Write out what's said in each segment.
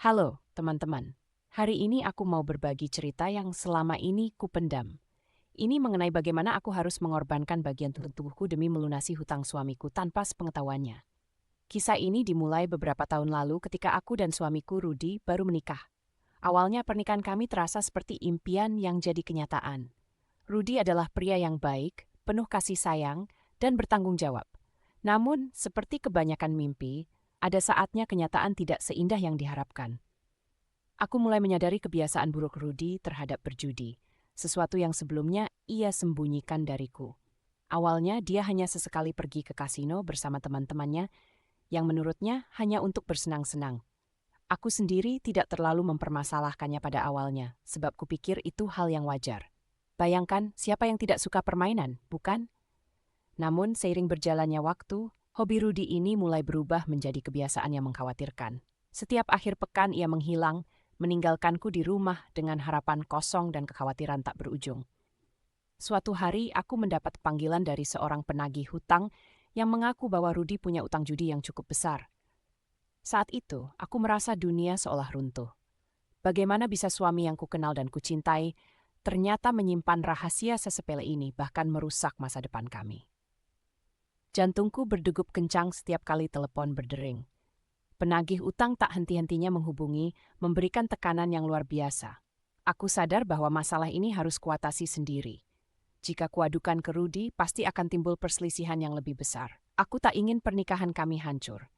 Halo, teman-teman. Hari ini aku mau berbagi cerita yang selama ini kupendam. Ini mengenai bagaimana aku harus mengorbankan bagian tubuhku demi melunasi hutang suamiku tanpa sepengetahuannya. Kisah ini dimulai beberapa tahun lalu ketika aku dan suamiku Rudy baru menikah. Awalnya pernikahan kami terasa seperti impian yang jadi kenyataan. Rudy adalah pria yang baik, penuh kasih sayang, dan bertanggung jawab. Namun, seperti kebanyakan mimpi, ada saatnya kenyataan tidak seindah yang diharapkan. Aku mulai menyadari kebiasaan buruk Rudy terhadap berjudi, sesuatu yang sebelumnya ia sembunyikan dariku. Awalnya dia hanya sesekali pergi ke kasino bersama teman-temannya yang menurutnya hanya untuk bersenang-senang. Aku sendiri tidak terlalu mempermasalahkannya pada awalnya, sebab kupikir itu hal yang wajar. Bayangkan siapa yang tidak suka permainan, bukan? Namun seiring berjalannya waktu, hobi Rudy ini mulai berubah menjadi kebiasaan yang mengkhawatirkan. Setiap akhir pekan ia menghilang, meninggalkanku di rumah dengan harapan kosong dan kekhawatiran tak berujung. Suatu hari aku mendapat panggilan dari seorang penagih hutang yang mengaku bahwa Rudy punya utang judi yang cukup besar. Saat itu, aku merasa dunia seolah runtuh. Bagaimana bisa suami yang kukenal dan kucintai ternyata menyimpan rahasia sesepele ini, bahkan merusak masa depan kami. Jantungku berdegup kencang setiap kali telepon berdering. Penagih utang tak henti-hentinya menghubungi, memberikan tekanan yang luar biasa. Aku sadar bahwa masalah ini harus kuatasi sendiri. Jika kuadukan ke Rudy, pasti akan timbul perselisihan yang lebih besar. Aku tak ingin pernikahan kami hancur.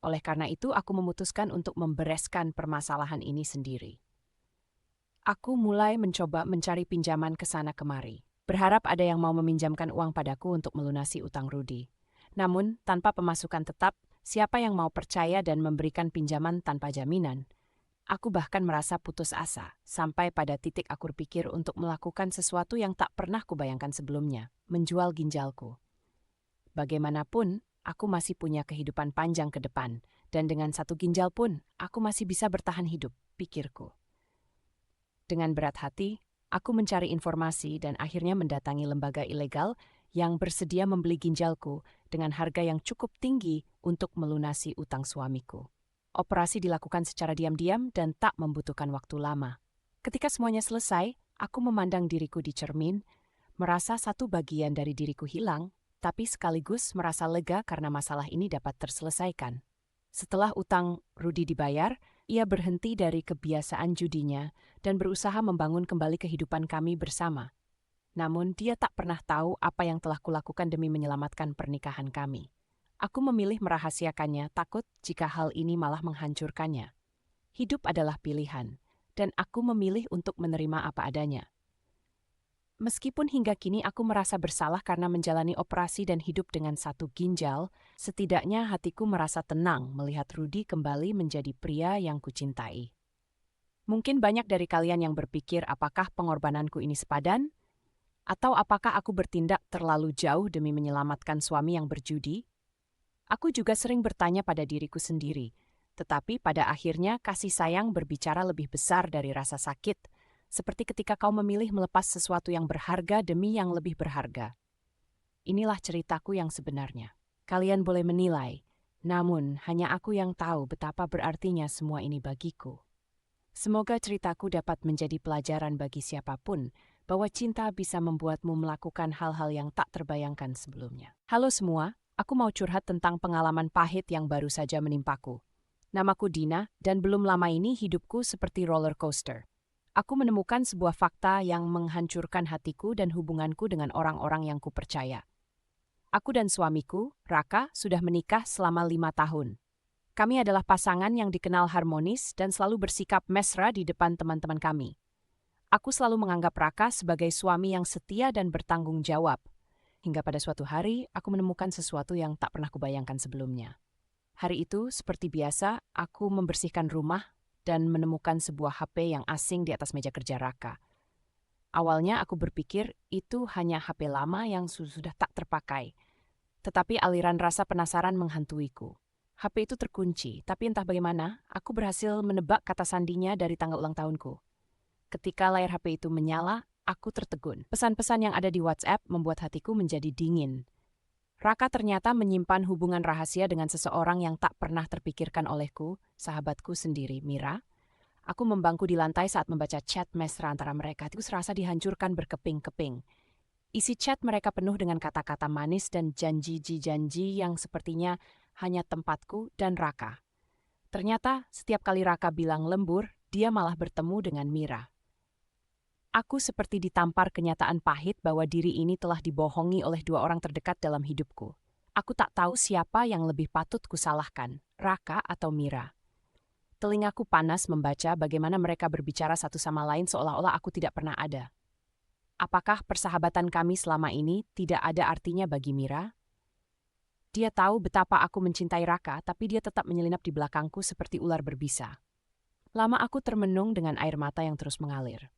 Oleh karena itu, aku memutuskan untuk membereskan permasalahan ini sendiri. Aku mulai mencoba mencari pinjaman ke sana kemari, berharap ada yang mau meminjamkan uang padaku untuk melunasi utang Rudy. Namun, tanpa pemasukan tetap, siapa yang mau percaya dan memberikan pinjaman tanpa jaminan? Aku bahkan merasa putus asa, sampai pada titik aku berpikir untuk melakukan sesuatu yang tak pernah kubayangkan sebelumnya, menjual ginjalku. Bagaimanapun, aku masih punya kehidupan panjang ke depan, dan dengan satu ginjal pun, aku masih bisa bertahan hidup, pikirku. Dengan berat hati, aku mencari informasi dan akhirnya mendatangi lembaga ilegal yang bersedia membeli ginjalku dengan harga yang cukup tinggi untuk melunasi utang suamiku. Operasi dilakukan secara diam-diam dan tak membutuhkan waktu lama. Ketika semuanya selesai, aku memandang diriku di cermin, merasa satu bagian dari diriku hilang, tapi sekaligus merasa lega karena masalah ini dapat terselesaikan. Setelah utang Rudy dibayar, ia berhenti dari kebiasaan judinya dan berusaha membangun kembali kehidupan kami bersama. Namun dia tak pernah tahu apa yang telah kulakukan demi menyelamatkan pernikahan kami. Aku memilih merahasiakannya, takut jika hal ini malah menghancurkannya. Hidup adalah pilihan, dan aku memilih untuk menerima apa adanya. Meskipun hingga kini aku merasa bersalah karena menjalani operasi dan hidup dengan satu ginjal, setidaknya hatiku merasa tenang melihat Rudy kembali menjadi pria yang kucintai. Mungkin banyak dari kalian yang berpikir apakah pengorbananku ini sepadan? Atau apakah aku bertindak terlalu jauh demi menyelamatkan suami yang berjudi? Aku juga sering bertanya pada diriku sendiri, tetapi pada akhirnya kasih sayang berbicara lebih besar dari rasa sakit, seperti ketika kau memilih melepas sesuatu yang berharga demi yang lebih berharga. Inilah ceritaku yang sebenarnya. Kalian boleh menilai, namun hanya aku yang tahu betapa berartinya semua ini bagiku. Semoga ceritaku dapat menjadi pelajaran bagi siapapun bahwa cinta bisa membuatmu melakukan hal-hal yang tak terbayangkan sebelumnya. Halo semua, aku mau curhat tentang pengalaman pahit yang baru saja menimpaku. Namaku Dina, dan belum lama ini hidupku seperti roller coaster. Aku menemukan sebuah fakta yang menghancurkan hatiku dan hubunganku dengan orang-orang yang kupercaya. Aku dan suamiku, Raka, sudah menikah selama 5 tahun. Kami adalah pasangan yang dikenal harmonis dan selalu bersikap mesra di depan teman-teman kami. Aku selalu menganggap Raka sebagai suami yang setia dan bertanggung jawab. Hingga pada suatu hari, aku menemukan sesuatu yang tak pernah kubayangkan sebelumnya. Hari itu, seperti biasa, aku membersihkan rumah dan menemukan sebuah HP yang asing di atas meja kerja Raka. Awalnya aku berpikir itu hanya HP lama yang sudah tak terpakai. Tetapi aliran rasa penasaran menghantuiku. HP itu terkunci, tapi entah bagaimana, aku berhasil menebak kata sandinya dari tanggal ulang tahunku. Ketika layar HP itu menyala, aku tertegun. Pesan-pesan yang ada di WhatsApp membuat hatiku menjadi dingin. Raka ternyata menyimpan hubungan rahasia dengan seseorang yang tak pernah terpikirkan olehku, sahabatku sendiri, Mira. Aku membangku di lantai saat membaca chat mesra antara mereka. Itu serasa dihancurkan berkeping-keping. Isi chat mereka penuh dengan kata-kata manis dan janji-janji yang sepertinya hanya tempatku dan Raka. Ternyata setiap kali Raka bilang lembur, dia malah bertemu dengan Mira. Aku seperti ditampar kenyataan pahit bahwa diri ini telah dibohongi oleh dua orang terdekat dalam hidupku. Aku tak tahu siapa yang lebih patut kusalahkan, Raka atau Mira. Telingaku panas membaca bagaimana mereka berbicara satu sama lain seolah-olah aku tidak pernah ada. Apakah persahabatan kami selama ini tidak ada artinya bagi Mira? Dia tahu betapa aku mencintai Raka, tapi dia tetap menyelinap di belakangku seperti ular berbisa. Lama aku termenung dengan air mata yang terus mengalir.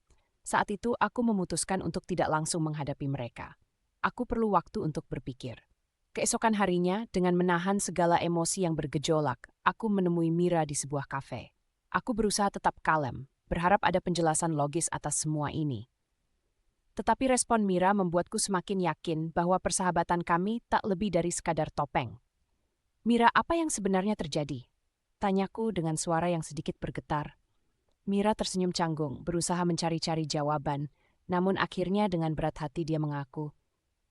Saat itu aku memutuskan untuk tidak langsung menghadapi mereka. Aku perlu waktu untuk berpikir. Keesokan harinya, dengan menahan segala emosi yang bergejolak, aku menemui Mira di sebuah kafe. Aku berusaha tetap kalem, berharap ada penjelasan logis atas semua ini. Tetapi respon Mira membuatku semakin yakin bahwa persahabatan kami tak lebih dari sekadar topeng. Mira, apa yang sebenarnya terjadi? Tanyaku dengan suara yang sedikit bergetar. Mira tersenyum canggung, berusaha mencari-cari jawaban, namun akhirnya dengan berat hati dia mengaku,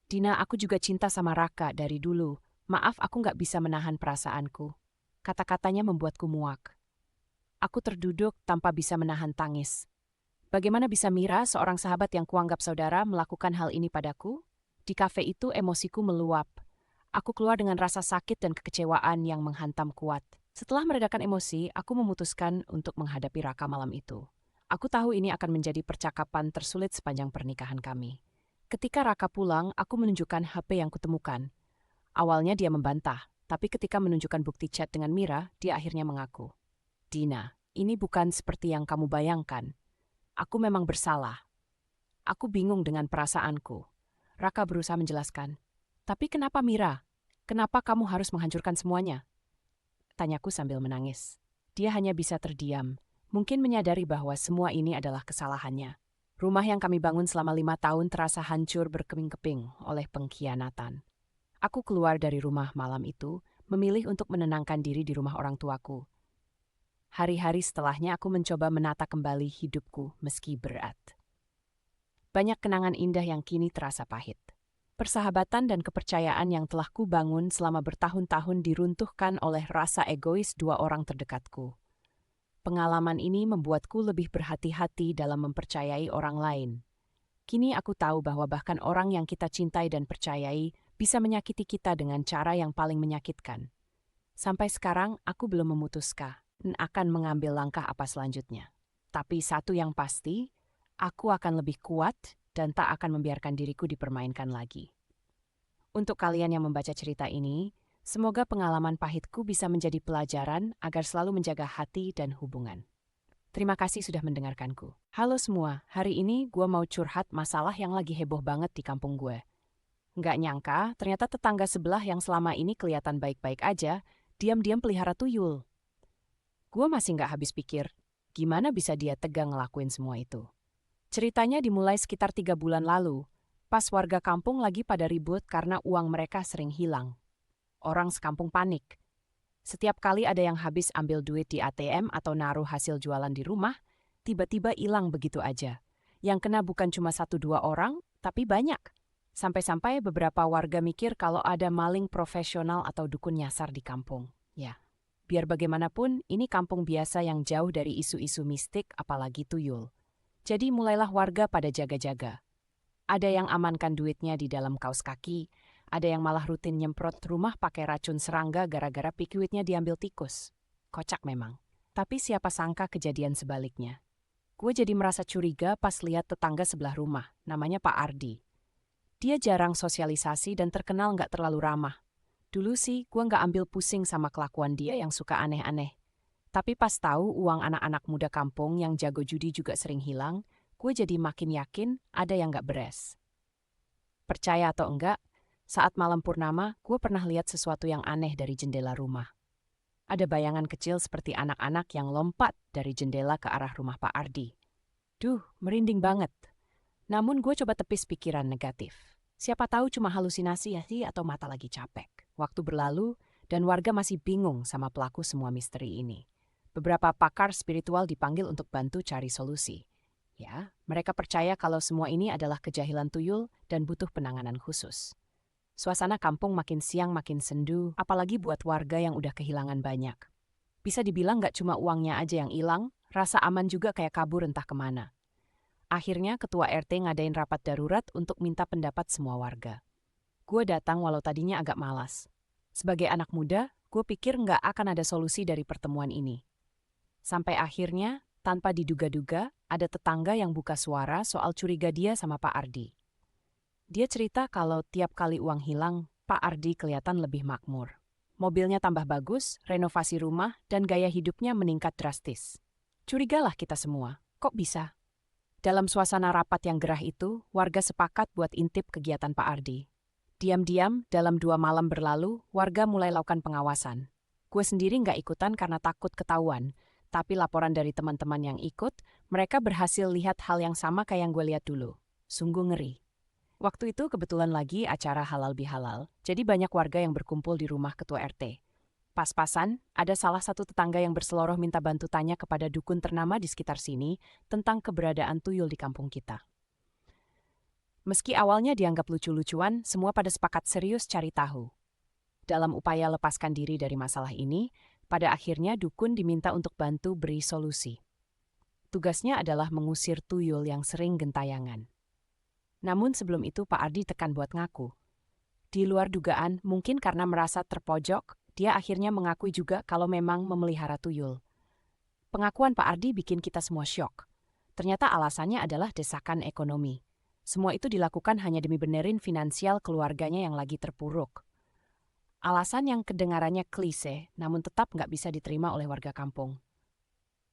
"Dina, aku juga cinta sama Raka dari dulu. Maaf, aku nggak bisa menahan perasaanku." Kata-katanya membuatku muak. Aku terduduk tanpa bisa menahan tangis. Bagaimana bisa Mira, seorang sahabat yang kuanggap saudara, melakukan hal ini padaku? Di kafe itu emosiku meluap. Aku keluar dengan rasa sakit dan kekecewaan yang menghantam kuat. Setelah meredakan emosi, aku memutuskan untuk menghadapi Raka malam itu. Aku tahu ini akan menjadi percakapan tersulit sepanjang pernikahan kami. Ketika Raka pulang, aku menunjukkan HP yang kutemukan. Awalnya dia membantah, tapi ketika menunjukkan bukti chat dengan Mira, dia akhirnya mengaku. "Dina, ini bukan seperti yang kamu bayangkan. Aku memang bersalah. Aku bingung dengan perasaanku." Raka berusaha menjelaskan. "Tapi kenapa Mira? Kenapa kamu harus menghancurkan semuanya?" Tanyaku sambil menangis. Dia hanya bisa terdiam, mungkin menyadari bahwa semua ini adalah kesalahannya. Rumah yang kami bangun selama 5 tahun terasa hancur berkeping-keping oleh pengkhianatan. Aku keluar dari rumah malam itu, memilih untuk menenangkan diri di rumah orang tuaku. Hari-hari setelahnya aku mencoba menata kembali hidupku meski berat. Banyak kenangan indah yang kini terasa pahit. Persahabatan dan kepercayaan yang telah kubangun selama bertahun-tahun diruntuhkan oleh rasa egois dua orang terdekatku. Pengalaman ini membuatku lebih berhati-hati dalam mempercayai orang lain. Kini aku tahu bahwa bahkan orang yang kita cintai dan percayai bisa menyakiti kita dengan cara yang paling menyakitkan. Sampai sekarang aku belum memutuskan akan mengambil langkah apa selanjutnya. Tapi satu yang pasti, aku akan lebih kuat dan tak akan membiarkan diriku dipermainkan lagi. Untuk kalian yang membaca cerita ini, semoga pengalaman pahitku bisa menjadi pelajaran agar selalu menjaga hati dan hubungan. Terima kasih sudah mendengarkanku. Halo semua, hari ini gue mau curhat masalah yang lagi heboh banget di kampung gue. Nggak nyangka, ternyata tetangga sebelah yang selama ini kelihatan baik-baik aja, diam-diam pelihara tuyul. Gue masih nggak habis pikir, gimana bisa dia tega ngelakuin semua itu. Ceritanya dimulai sekitar 3 bulan lalu, pas warga kampung lagi pada ribut karena uang mereka sering hilang. Orang sekampung panik. Setiap kali ada yang habis ambil duit di ATM atau naruh hasil jualan di rumah, tiba-tiba hilang begitu aja. Yang kena bukan cuma 1-2 orang, tapi banyak. Sampai-sampai beberapa warga mikir kalau ada maling profesional atau dukun nyasar di kampung. Ya, biar bagaimanapun, ini kampung biasa yang jauh dari isu-isu mistik apalagi tuyul. Jadi mulailah warga pada jaga-jaga. Ada yang amankan duitnya di dalam kaos kaki, ada yang malah rutin nyemprot rumah pakai racun serangga gara-gara pikiwitnya diambil tikus. Kocak memang. Tapi siapa sangka kejadian sebaliknya. Gue jadi merasa curiga pas lihat tetangga sebelah rumah, namanya Pak Ardi. Dia jarang sosialisasi dan terkenal nggak terlalu ramah. Dulu sih gue nggak ambil pusing sama kelakuan dia yang suka aneh-aneh. Tapi pas tahu uang anak-anak muda kampung yang jago judi juga sering hilang, gue jadi makin yakin ada yang nggak beres. Percaya atau enggak, saat malam purnama, gue pernah lihat sesuatu yang aneh dari jendela rumah. Ada bayangan kecil seperti anak-anak yang lompat dari jendela ke arah rumah Pak Ardi. Duh, merinding banget. Namun gue coba tepis pikiran negatif. Siapa tahu cuma halusinasi ya sih atau mata lagi capek. Waktu berlalu dan warga masih bingung sama pelaku semua misteri ini. Beberapa pakar spiritual dipanggil untuk bantu cari solusi. Ya, mereka percaya kalau semua ini adalah kejahilan tuyul dan butuh penanganan khusus. Suasana kampung makin siang makin sendu, apalagi buat warga yang udah kehilangan banyak. Bisa dibilang nggak cuma uangnya aja yang hilang, rasa aman juga kayak kabur entah kemana. Akhirnya ketua RT ngadain rapat darurat untuk minta pendapat semua warga. Gue datang walau tadinya agak malas. Sebagai anak muda, gue pikir nggak akan ada solusi dari pertemuan ini. Sampai akhirnya, tanpa diduga-duga, ada tetangga yang buka suara soal curiga dia sama Pak Ardi. Dia cerita kalau tiap kali uang hilang, Pak Ardi kelihatan lebih makmur. Mobilnya tambah bagus, renovasi rumah, dan gaya hidupnya meningkat drastis. Curigalah kita semua, kok bisa? Dalam suasana rapat yang gerah itu, warga sepakat buat intip kegiatan Pak Ardi. Diam-diam, dalam 2 malam berlalu, warga mulai lakukan pengawasan. Gue sendiri nggak ikutan karena takut ketahuan, tapi laporan dari teman-teman yang ikut, mereka berhasil lihat hal yang sama kayak yang gue lihat dulu. Sungguh ngeri. Waktu itu kebetulan lagi acara halal bihalal, jadi banyak warga yang berkumpul di rumah ketua RT. Pas-pasan, ada salah satu tetangga yang berseloroh minta bantu tanya kepada dukun ternama di sekitar sini tentang keberadaan tuyul di kampung kita. Meski awalnya dianggap lucu-lucuan, semua pada sepakat serius cari tahu. Dalam upaya lepaskan diri dari masalah ini, pada akhirnya dukun diminta untuk bantu beri solusi. Tugasnya adalah mengusir tuyul yang sering gentayangan. Namun sebelum itu Pak Ardi tekan buat ngaku. Di luar dugaan, mungkin karena merasa terpojok, dia akhirnya mengakui juga kalau memang memelihara tuyul. Pengakuan Pak Ardi bikin kita semua syok. Ternyata alasannya adalah desakan ekonomi. Semua itu dilakukan hanya demi benerin finansial keluarganya yang lagi terpuruk. Alasan yang kedengarannya klise, namun tetap nggak bisa diterima oleh warga kampung.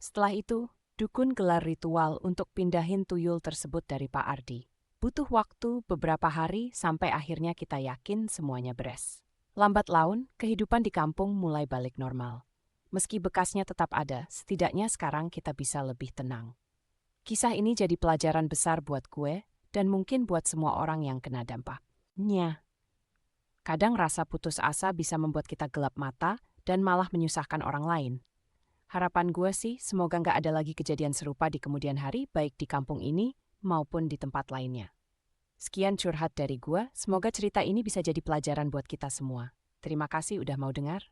Setelah itu, dukun gelar ritual untuk pindahin tuyul tersebut dari Pak Ardi. Butuh waktu beberapa hari sampai akhirnya kita yakin semuanya beres. Lambat laun, kehidupan di kampung mulai balik normal. Meski bekasnya tetap ada, setidaknya sekarang kita bisa lebih tenang. Kisah ini jadi pelajaran besar buat gue, dan mungkin buat semua orang yang kena dampaknya. Kadang rasa putus asa bisa membuat kita gelap mata dan malah menyusahkan orang lain. Harapan gue sih, semoga nggak ada lagi kejadian serupa di kemudian hari, baik di kampung ini maupun di tempat lainnya. Sekian curhat dari gue, semoga cerita ini bisa jadi pelajaran buat kita semua. Terima kasih udah mau dengar.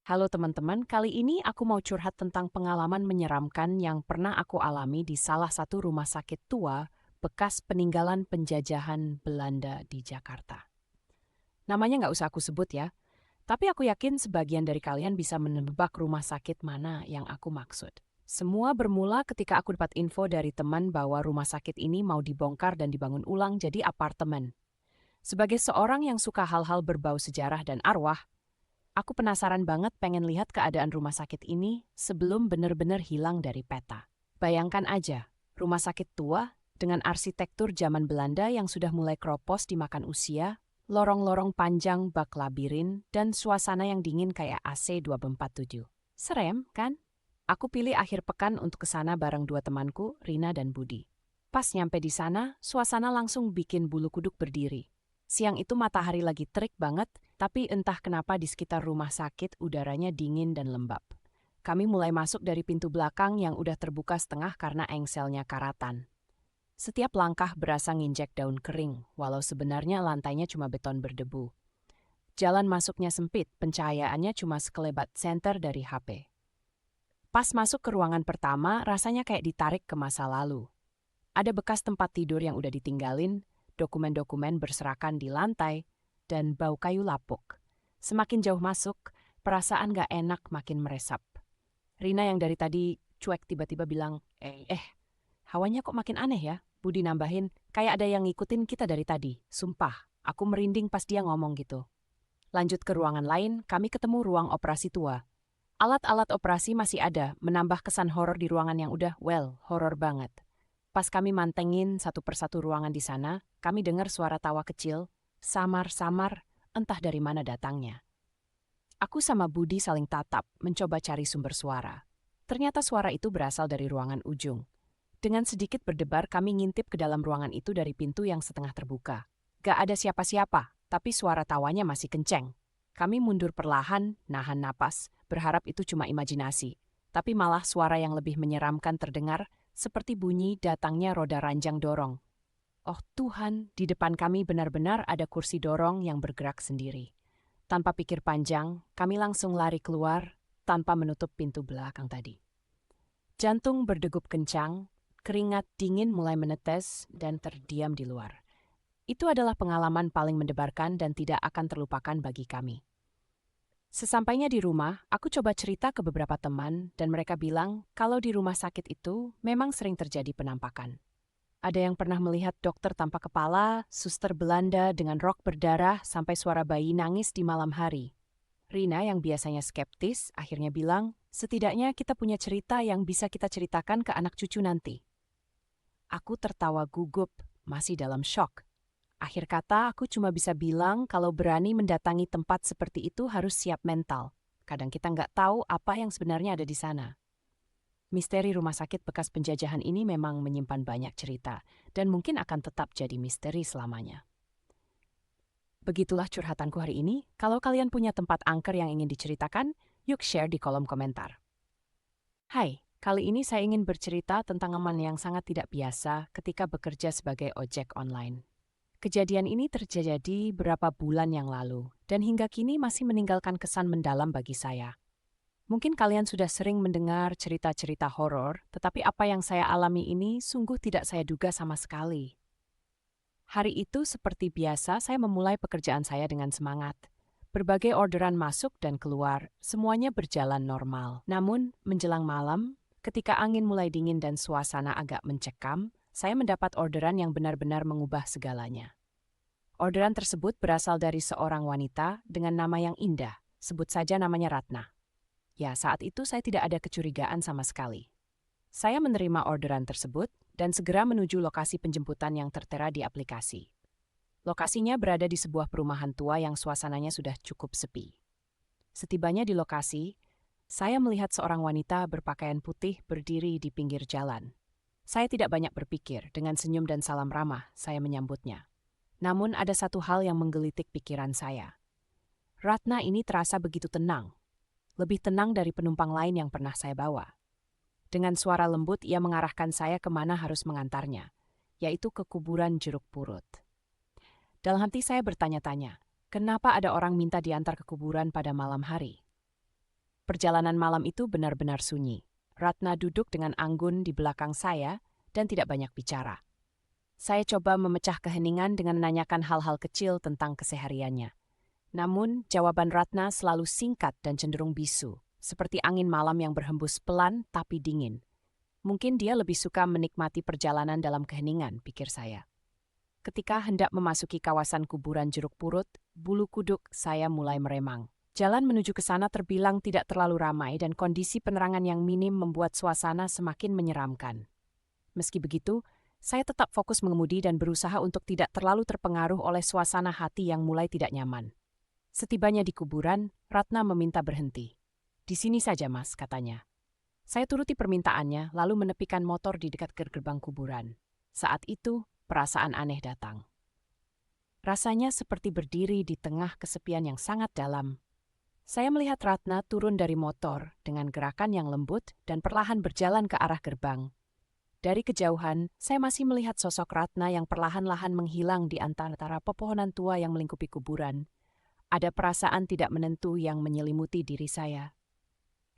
Halo teman-teman, kali ini aku mau curhat tentang pengalaman menyeramkan yang pernah aku alami di salah satu rumah sakit tua bekas peninggalan penjajahan Belanda di Jakarta. Namanya nggak usah aku sebut ya, tapi aku yakin sebagian dari kalian bisa menebak rumah sakit mana yang aku maksud. Semua bermula ketika aku dapat info dari teman bahwa rumah sakit ini mau dibongkar dan dibangun ulang jadi apartemen. Sebagai seorang yang suka hal-hal berbau sejarah dan arwah, aku penasaran banget pengen lihat keadaan rumah sakit ini sebelum benar-benar hilang dari peta. Bayangkan aja, rumah sakit tua dengan arsitektur zaman Belanda yang sudah mulai kropos dimakan usia, lorong-lorong panjang bak labirin, dan suasana yang dingin kayak AC 247. Serem, kan? Aku pilih akhir pekan untuk ke sana bareng 2 temanku, Rina dan Budi. Pas nyampe di sana, suasana langsung bikin bulu kuduk berdiri. Siang itu matahari lagi terik banget, tapi entah kenapa di sekitar rumah sakit udaranya dingin dan lembab. Kami mulai masuk dari pintu belakang yang udah terbuka setengah karena engselnya karatan. Setiap langkah berasa nginjek daun kering, walau sebenarnya lantainya cuma beton berdebu. Jalan masuknya sempit, pencahayaannya cuma sekelebat senter dari HP. Pas masuk ke ruangan pertama, rasanya kayak ditarik ke masa lalu. Ada bekas tempat tidur yang udah ditinggalin, dokumen-dokumen berserakan di lantai, dan bau kayu lapuk. Semakin jauh masuk, perasaan gak enak makin meresap. Rina yang dari tadi cuek tiba-tiba bilang, hawanya kok makin aneh ya? Budi nambahin, kayak ada yang ngikutin kita dari tadi. Sumpah, aku merinding pas dia ngomong gitu. Lanjut ke ruangan lain, kami ketemu ruang operasi tua. Alat-alat operasi masih ada, menambah kesan horor di ruangan yang udah, horor banget. Pas kami mantengin satu persatu ruangan di sana, kami dengar suara tawa kecil, samar-samar, entah dari mana datangnya. Aku sama Budi saling tatap, mencoba cari sumber suara. Ternyata suara itu berasal dari ruangan ujung. Dengan sedikit berdebar, kami ngintip ke dalam ruangan itu dari pintu yang setengah terbuka. Gak ada siapa-siapa, tapi suara tawanya masih kenceng. Kami mundur perlahan, nahan napas, berharap itu cuma imajinasi. Tapi malah suara yang lebih menyeramkan terdengar, seperti bunyi datangnya roda ranjang dorong. Oh Tuhan, di depan kami benar-benar ada kursi dorong yang bergerak sendiri. Tanpa pikir panjang, kami langsung lari keluar tanpa menutup pintu belakang tadi. Jantung berdegup kencang, keringat dingin mulai menetes dan terdiam di luar. Itu adalah pengalaman paling mendebarkan dan tidak akan terlupakan bagi kami. Sesampainya di rumah, aku coba cerita ke beberapa teman dan mereka bilang kalau di rumah sakit itu memang sering terjadi penampakan. Ada yang pernah melihat dokter tanpa kepala, suster Belanda dengan rok berdarah, sampai suara bayi nangis di malam hari. Rina yang biasanya skeptis akhirnya bilang, setidaknya kita punya cerita yang bisa kita ceritakan ke anak cucu nanti. Aku tertawa gugup, masih dalam syok. Akhir kata aku cuma bisa bilang kalau berani mendatangi tempat seperti itu harus siap mental. Kadang kita nggak tahu apa yang sebenarnya ada di sana. Misteri rumah sakit bekas penjajahan ini memang menyimpan banyak cerita, dan mungkin akan tetap jadi misteri selamanya. Begitulah curhatanku hari ini. Kalau kalian punya tempat angker yang ingin diceritakan, yuk share di kolom komentar. Hai, kali ini saya ingin bercerita tentang teman yang sangat tidak biasa ketika bekerja sebagai ojek online. Kejadian ini terjadi beberapa bulan yang lalu, dan hingga kini masih meninggalkan kesan mendalam bagi saya. Mungkin kalian sudah sering mendengar cerita-cerita horor, tetapi apa yang saya alami ini sungguh tidak saya duga sama sekali. Hari itu seperti biasa saya memulai pekerjaan saya dengan semangat. Berbagai orderan masuk dan keluar, semuanya berjalan normal. Namun, menjelang malam, ketika angin mulai dingin dan suasana agak mencekam, saya mendapat orderan yang benar-benar mengubah segalanya. Orderan tersebut berasal dari seorang wanita dengan nama yang indah, sebut saja namanya Ratna. Ya, saat itu saya tidak ada kecurigaan sama sekali. Saya menerima orderan tersebut dan segera menuju lokasi penjemputan yang tertera di aplikasi. Lokasinya berada di sebuah perumahan tua yang suasananya sudah cukup sepi. Setibanya di lokasi, saya melihat seorang wanita berpakaian putih berdiri di pinggir jalan. Saya tidak banyak berpikir, dengan senyum dan salam ramah saya menyambutnya. Namun ada satu hal yang menggelitik pikiran saya. Ratna ini terasa begitu tenang. Lebih tenang dari penumpang lain yang pernah saya bawa. Dengan suara lembut, ia mengarahkan saya kemana harus mengantarnya, yaitu ke kuburan Jeruk Purut. Dalam hati saya bertanya-tanya, kenapa ada orang minta diantar ke kuburan pada malam hari? Perjalanan malam itu benar-benar sunyi. Ratna duduk dengan anggun di belakang saya dan tidak banyak bicara. Saya coba memecah keheningan dengan menanyakan hal-hal kecil tentang kesehariannya. Namun, jawaban Ratna selalu singkat dan cenderung bisu, seperti angin malam yang berhembus pelan tapi dingin. Mungkin dia lebih suka menikmati perjalanan dalam keheningan, pikir saya. Ketika hendak memasuki kawasan kuburan Jeruk Purut, bulu kuduk saya mulai meremang. Jalan menuju ke sana terbilang tidak terlalu ramai dan kondisi penerangan yang minim membuat suasana semakin menyeramkan. Meski begitu, saya tetap fokus mengemudi dan berusaha untuk tidak terlalu terpengaruh oleh suasana hati yang mulai tidak nyaman. Setibanya di kuburan, Ratna meminta berhenti. "Di sini saja, Mas," katanya. Saya turuti permintaannya, lalu menepikan motor di dekat gerbang kuburan. Saat itu, perasaan aneh datang. Rasanya seperti berdiri di tengah kesepian yang sangat dalam. Saya melihat Ratna turun dari motor dengan gerakan yang lembut dan perlahan berjalan ke arah gerbang. Dari kejauhan, saya masih melihat sosok Ratna yang perlahan-lahan menghilang di antara pepohonan tua yang melingkupi kuburan. Ada perasaan tidak menentu yang menyelimuti diri saya.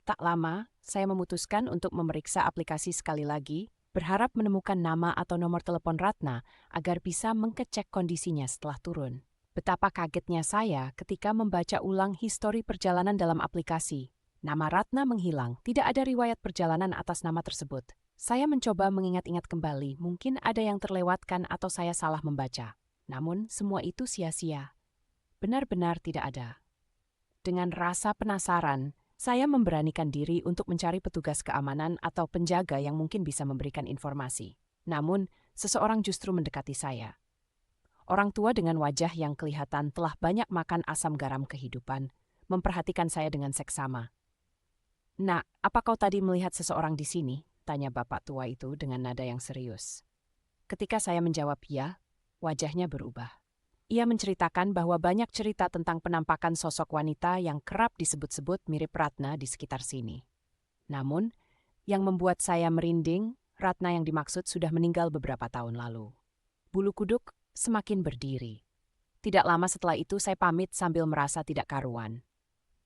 Tak lama, saya memutuskan untuk memeriksa aplikasi sekali lagi, berharap menemukan nama atau nomor telepon Ratna agar bisa mengecek kondisinya setelah turun. Betapa kagetnya saya ketika membaca ulang histori perjalanan dalam aplikasi. Nama Ratna menghilang, tidak ada riwayat perjalanan atas nama tersebut. Saya mencoba mengingat-ingat kembali, mungkin ada yang terlewatkan atau saya salah membaca. Namun, semua itu sia-sia. Benar-benar tidak ada. Dengan rasa penasaran, saya memberanikan diri untuk mencari petugas keamanan atau penjaga yang mungkin bisa memberikan informasi. Namun, seseorang justru mendekati saya. Orang tua dengan wajah yang kelihatan telah banyak makan asam garam kehidupan, memperhatikan saya dengan seksama. "Nak, apa kau tadi melihat seseorang di sini?" tanya bapak tua itu dengan nada yang serius. Ketika saya menjawab ya, wajahnya berubah. Ia menceritakan bahwa banyak cerita tentang penampakan sosok wanita yang kerap disebut-sebut mirip Ratna di sekitar sini. Namun, yang membuat saya merinding, Ratna yang dimaksud sudah meninggal beberapa tahun lalu. Bulu kuduk semakin berdiri. Tidak lama setelah itu saya pamit sambil merasa tidak karuan.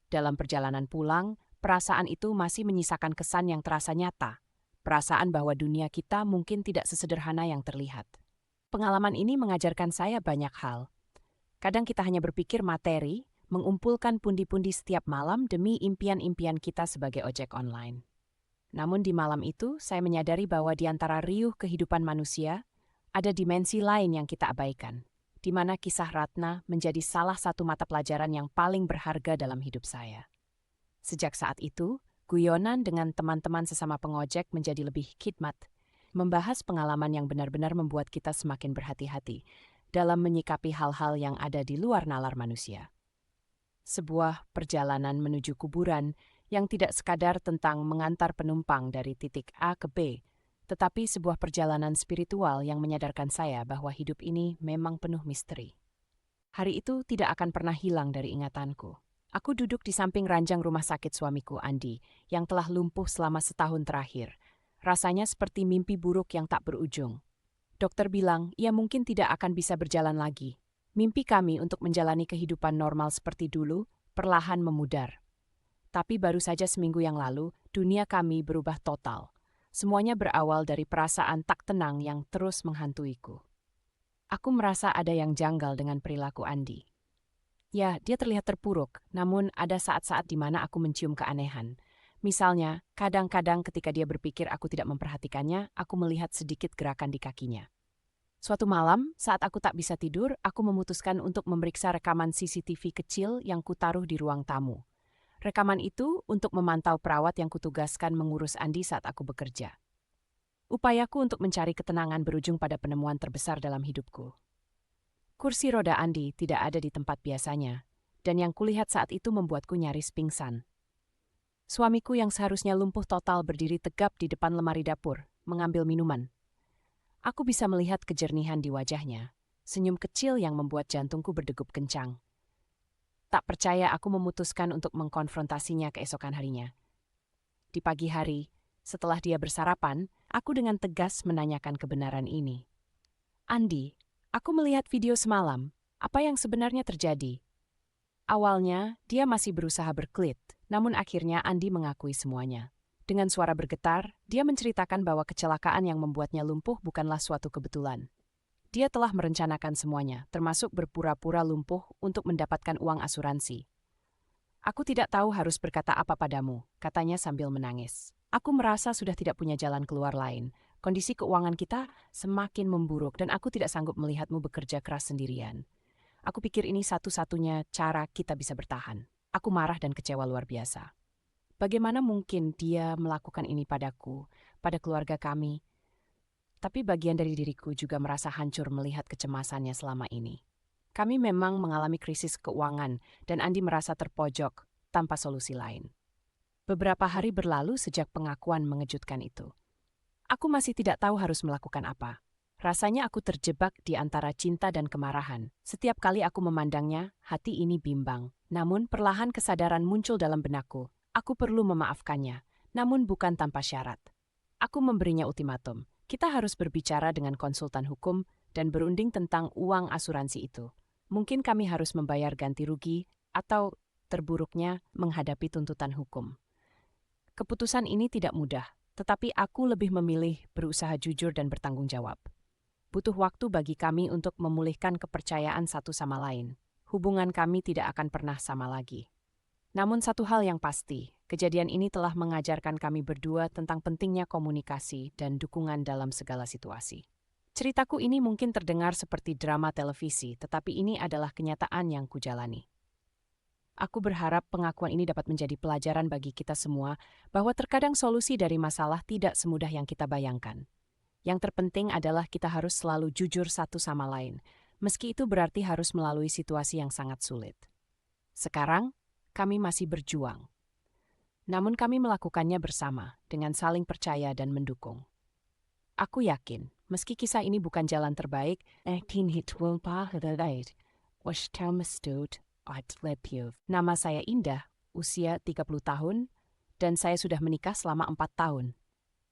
Dalam perjalanan pulang, perasaan itu masih menyisakan kesan yang terasa nyata. Perasaan bahwa dunia kita mungkin tidak sesederhana yang terlihat. Pengalaman ini mengajarkan saya banyak hal. Kadang kita hanya berpikir materi, mengumpulkan pundi-pundi setiap malam demi impian-impian kita sebagai ojek online. Namun di malam itu, saya menyadari bahwa di antara riuh kehidupan manusia, ada dimensi lain yang kita abaikan, di mana kisah Ratna menjadi salah satu mata pelajaran yang paling berharga dalam hidup saya. Sejak saat itu, guyonan dengan teman-teman sesama pengojek menjadi lebih khidmat, membahas pengalaman yang benar-benar membuat kita semakin berhati-hati dalam menyikapi hal-hal yang ada di luar nalar manusia. Sebuah perjalanan menuju kuburan yang tidak sekadar tentang mengantar penumpang dari titik A ke B, tetapi sebuah perjalanan spiritual yang menyadarkan saya bahwa hidup ini memang penuh misteri. Hari itu tidak akan pernah hilang dari ingatanku. Aku duduk di samping ranjang rumah sakit suamiku, Andi, yang telah lumpuh selama setahun terakhir. Rasanya seperti mimpi buruk yang tak berujung. Dokter bilang ia mungkin tidak akan bisa berjalan lagi. Mimpi kami untuk menjalani kehidupan normal seperti dulu perlahan memudar. Tapi baru saja seminggu yang lalu, dunia kami berubah total. Semuanya berawal dari perasaan tak tenang yang terus menghantuiku. Aku merasa ada yang janggal dengan perilaku Andi. Ya, dia terlihat terpuruk, namun ada saat-saat di mana aku mencium keanehan. Misalnya, kadang-kadang ketika dia berpikir aku tidak memperhatikannya, aku melihat sedikit gerakan di kakinya. Suatu malam, saat aku tak bisa tidur, aku memutuskan untuk memeriksa rekaman CCTV kecil yang kutaruh di ruang tamu. Rekaman itu untuk memantau perawat yang kutugaskan mengurus Andi saat aku bekerja. Upayaku untuk mencari ketenangan berujung pada penemuan terbesar dalam hidupku. Kursi roda Andi tidak ada di tempat biasanya, dan yang kulihat saat itu membuatku nyaris pingsan. Suamiku yang seharusnya lumpuh total berdiri tegap di depan lemari dapur, mengambil minuman. Aku bisa melihat kejernihan di wajahnya, senyum kecil yang membuat jantungku berdegup kencang. Tak percaya aku memutuskan untuk mengkonfrontasinya keesokan harinya. Di pagi hari, setelah dia bersarapan, aku dengan tegas menanyakan kebenaran ini. Andi, aku melihat video semalam. Apa yang sebenarnya terjadi? Awalnya, dia masih berusaha berkelit, namun akhirnya Andi mengakui semuanya. Dengan suara bergetar, dia menceritakan bahwa kecelakaan yang membuatnya lumpuh bukanlah suatu kebetulan. Dia telah merencanakan semuanya, termasuk berpura-pura lumpuh untuk mendapatkan uang asuransi. Aku tidak tahu harus berkata apa padamu, katanya sambil menangis. Aku merasa sudah tidak punya jalan keluar lain. Kondisi keuangan kita semakin memburuk dan aku tidak sanggup melihatmu bekerja keras sendirian. Aku pikir ini satu-satunya cara kita bisa bertahan. Aku marah dan kecewa luar biasa. Bagaimana mungkin dia melakukan ini padaku, pada keluarga kami? Tapi bagian dari diriku juga merasa hancur melihat kecemasannya selama ini. Kami memang mengalami krisis keuangan dan Andi merasa terpojok tanpa solusi lain. Beberapa hari berlalu sejak pengakuan mengejutkan itu. Aku masih tidak tahu harus melakukan apa. Rasanya aku terjebak di antara cinta dan kemarahan. Setiap kali aku memandangnya, hati ini bimbang. Namun perlahan kesadaran muncul dalam benakku. Aku perlu memaafkannya, namun bukan tanpa syarat. Aku memberinya ultimatum. Kita harus berbicara dengan konsultan hukum dan berunding tentang uang asuransi itu. Mungkin kami harus membayar ganti rugi atau terburuknya menghadapi tuntutan hukum. Keputusan ini tidak mudah, tetapi aku lebih memilih berusaha jujur dan bertanggung jawab. Butuh waktu bagi kami untuk memulihkan kepercayaan satu sama lain. Hubungan kami tidak akan pernah sama lagi. Namun satu hal yang pasti, kejadian ini telah mengajarkan kami berdua tentang pentingnya komunikasi dan dukungan dalam segala situasi. Ceritaku ini mungkin terdengar seperti drama televisi, tetapi ini adalah kenyataan yang kujalani. Aku berharap pengakuan ini dapat menjadi pelajaran bagi kita semua bahwa terkadang solusi dari masalah tidak semudah yang kita bayangkan. Yang terpenting adalah kita harus selalu jujur satu sama lain, meski itu berarti harus melalui situasi yang sangat sulit. Sekarang, kami masih berjuang. Namun kami melakukannya bersama, dengan saling percaya dan mendukung. Aku yakin, meski kisah ini bukan jalan terbaik, Nama saya Indah, usia 30 tahun, dan saya sudah menikah selama 4 tahun.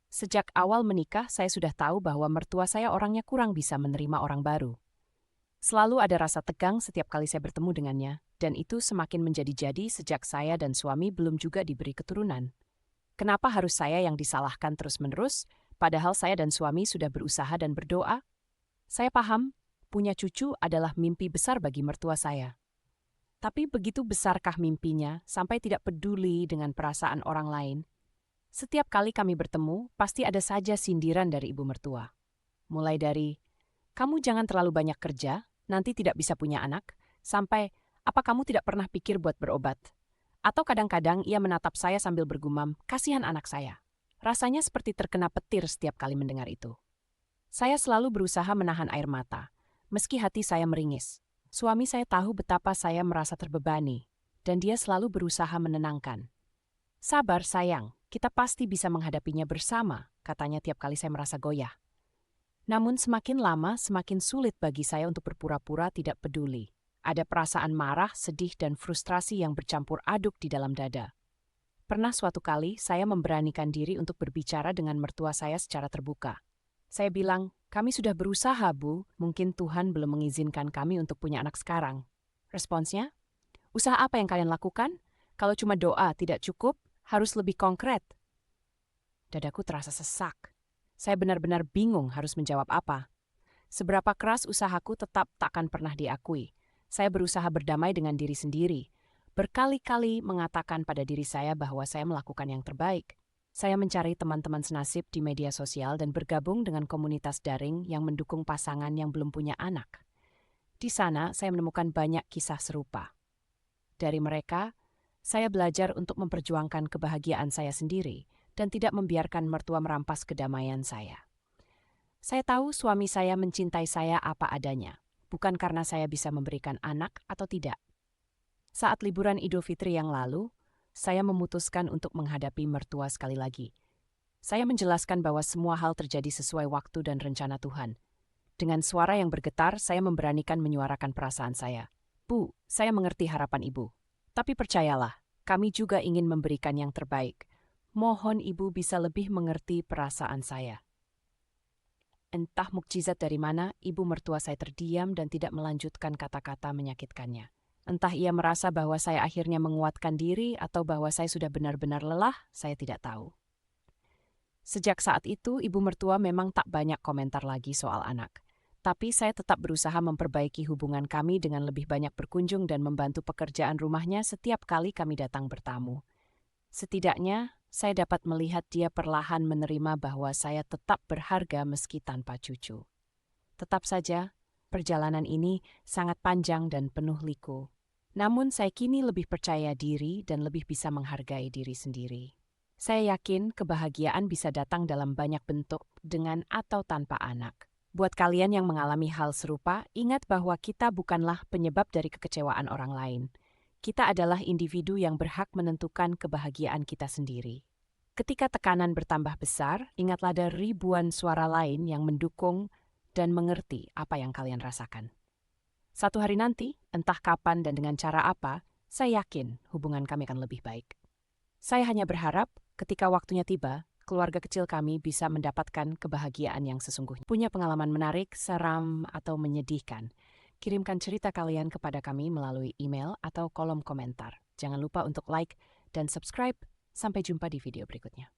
Sejak awal menikah, saya sudah tahu bahwa mertua saya orangnya kurang bisa menerima orang baru. Selalu ada rasa tegang setiap kali saya bertemu dengannya, dan itu semakin menjadi-jadi sejak saya dan suami belum juga diberi keturunan. Kenapa harus saya yang disalahkan terus-menerus, padahal saya dan suami sudah berusaha dan berdoa? Saya paham, punya cucu adalah mimpi besar bagi mertua saya. Tapi begitu besarkah mimpinya sampai tidak peduli dengan perasaan orang lain? Setiap kali kami bertemu, pasti ada saja sindiran dari ibu mertua. Mulai dari, kamu jangan terlalu banyak kerja, nanti tidak bisa punya anak, sampai, apa kamu tidak pernah pikir buat berobat? Atau kadang-kadang ia menatap saya sambil bergumam, kasihan anak saya. Rasanya seperti terkena petir setiap kali mendengar itu. Saya selalu berusaha menahan air mata, meski hati saya meringis. Suami saya tahu betapa saya merasa terbebani, dan dia selalu berusaha menenangkan. Sabar sayang, kita pasti bisa menghadapinya bersama, katanya tiap kali saya merasa goyah. Namun semakin lama semakin sulit bagi saya untuk berpura-pura tidak peduli. Ada perasaan marah, sedih, dan frustrasi yang bercampur aduk di dalam dada. Pernah suatu kali saya memberanikan diri untuk berbicara dengan mertua saya secara terbuka. Saya bilang, kami sudah berusaha, Bu. Mungkin Tuhan belum mengizinkan kami untuk punya anak sekarang. Responsnya, usaha apa yang kalian lakukan? Kalau cuma doa tidak cukup, harus lebih konkret. Dadaku terasa sesak. Saya benar-benar bingung harus menjawab apa. Seberapa keras usahaku tetap takkan pernah diakui. Saya berusaha berdamai dengan diri sendiri. Berkali-kali mengatakan pada diri saya bahwa saya melakukan yang terbaik. Saya mencari teman-teman senasib di media sosial dan bergabung dengan komunitas daring yang mendukung pasangan yang belum punya anak. Di sana, saya menemukan banyak kisah serupa. Dari mereka, saya belajar untuk memperjuangkan kebahagiaan saya sendiri dan tidak membiarkan mertua merampas kedamaian saya. Saya tahu suami saya mencintai saya apa adanya, bukan karena saya bisa memberikan anak atau tidak. Saat liburan Idul Fitri yang lalu, saya memutuskan untuk menghadapi mertua sekali lagi. Saya menjelaskan bahwa semua hal terjadi sesuai waktu dan rencana Tuhan. Dengan suara yang bergetar, saya memberanikan menyuarakan perasaan saya. Bu, saya mengerti harapan Ibu. Tapi percayalah, kami juga ingin memberikan yang terbaik. Mohon Ibu bisa lebih mengerti perasaan saya. Entah mukjizat dari mana, ibu mertua saya terdiam dan tidak melanjutkan kata-kata menyakitkannya. Entah ia merasa bahwa saya akhirnya menguatkan diri atau bahwa saya sudah benar-benar lelah, saya tidak tahu. Sejak saat itu, ibu mertua memang tak banyak komentar lagi soal anak. Tapi saya tetap berusaha memperbaiki hubungan kami dengan lebih banyak berkunjung dan membantu pekerjaan rumahnya setiap kali kami datang bertamu. Setidaknya, saya dapat melihat dia perlahan menerima bahwa saya tetap berharga meski tanpa cucu. Tetap saja, perjalanan ini sangat panjang dan penuh liku. Namun saya kini lebih percaya diri dan lebih bisa menghargai diri sendiri. Saya yakin kebahagiaan bisa datang dalam banyak bentuk dengan atau tanpa anak. Buat kalian yang mengalami hal serupa, ingat bahwa kita bukanlah penyebab dari kekecewaan orang lain. Kita adalah individu yang berhak menentukan kebahagiaan kita sendiri. Ketika tekanan bertambah besar, ingatlah ada ribuan suara lain yang mendukung dan mengerti apa yang kalian rasakan. Satu hari nanti, entah kapan dan dengan cara apa, saya yakin hubungan kami akan lebih baik. Saya hanya berharap ketika waktunya tiba, keluarga kecil kami bisa mendapatkan kebahagiaan yang sesungguhnya. Punya pengalaman menarik, seram, atau menyedihkan? Kirimkan cerita kalian kepada kami melalui email atau kolom komentar. Jangan lupa untuk like dan subscribe. Sampai jumpa di video berikutnya.